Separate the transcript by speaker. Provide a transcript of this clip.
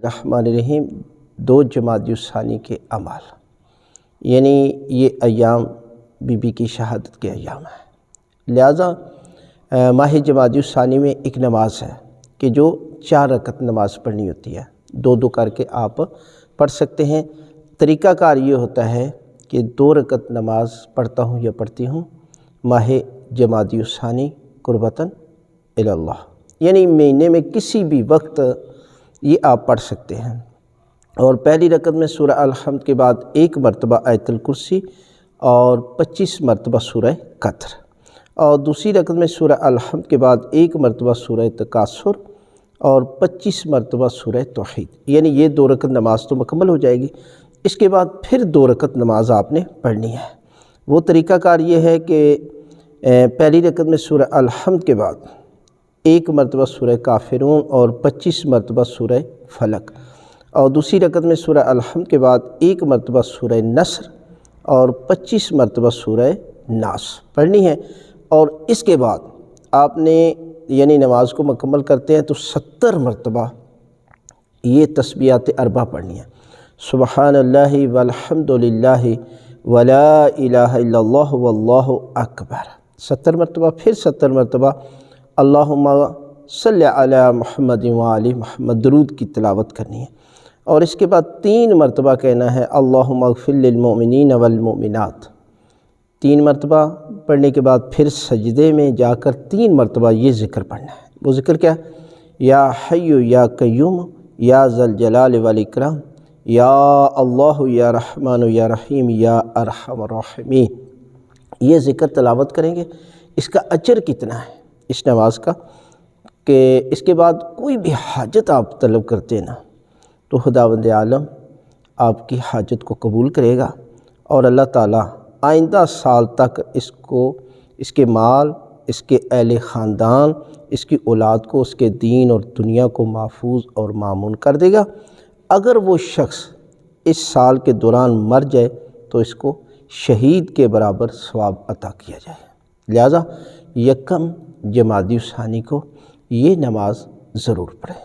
Speaker 1: الرحمن الرحیم 2 جمادی الثانی کے اعمال، یعنی یہ ایام بی بی کی شہادت کے ایام ہیں، لہٰذا ماہ جمادی الثانی میں ایک نماز ہے کہ جو 4 رکعت نماز پڑھنی ہوتی ہے، 2 کر کے آپ پڑھ سکتے ہیں۔ طریقہ کار یہ ہوتا ہے کہ 2 رکعت نماز پڑھتا ہوں یا پڑھتی ہوں ماہ جمادی الثانی قربتاً الی اللہ، یعنی مہینے میں کسی بھی وقت یہ آپ پڑھ سکتے ہیں۔ اور پہلی رکعت میں سورہ الحمد کے بعد 1 مرتبہ آیت الکرسی اور 25 مرتبہ سورہ قدر، اور دوسری رکعت میں سورہ الحمد کے بعد 1 مرتبہ سورہ تکاثر اور 25 مرتبہ سورہ توحید، یعنی یہ 2 رکعت نماز تو مکمل ہو جائے گی۔ اس کے بعد پھر 2 رکعت نماز آپ نے پڑھنی ہے۔ وہ طریقہ کار یہ ہے کہ پہلی رکعت میں سورہ الحمد کے بعد 1 مرتبہ سورہ کافرون اور 25 مرتبہ سورہ فلق، اور دوسری رکعت میں سورہ الحمد کے بعد 1 مرتبہ سورہ نصر اور 25 مرتبہ سورہ ناس پڑھنی ہے۔ اور اس کے بعد آپ نے یعنی نماز کو مکمل کرتے ہیں تو 70 مرتبہ یہ تسبیحات اربع پڑھنی ہے، سبحان اللہ والحمد للہ ولا الہ الا اللہ واللہ اکبر 70 مرتبہ، پھر 70 مرتبہ اللہم صلی علی محمد وآل محمد درود کی تلاوت کرنی ہے، اور اس کے بعد 3 مرتبہ کہنا ہے اللہم اغفر للمؤمنین والمؤمنات، 3 مرتبہ پڑھنے کے بعد پھر سجدے میں جا کر 3 مرتبہ یہ ذکر پڑھنا ہے۔ وہ ذکر کیا؟ یا حی یا قیوم یا ذا الجلال والاکرام یا اللہ یا رحمان یا رحیم یا ارحم الراحمین، یہ ذکر تلاوت کریں گے۔ اس کا اجر کتنا ہے اس نماز کا کہ اس کے بعد کوئی بھی حاجت آپ طلب کرتے ہیں نا تو خداوند عالم آپ کی حاجت کو قبول کرے گا، اور اللہ تعالیٰ آئندہ سال تک اس کے مال، اس کے اہل خاندان، اس کی اولاد کو، اس کے دین اور دنیا کو محفوظ اور مامون کر دے گا۔ اگر وہ شخص اس سال کے دوران مر جائے تو اس کو شہید کے برابر ثواب عطا کیا جائے، لہذا 1 جمادی الثانی کو یہ نماز ضرور پڑھیں۔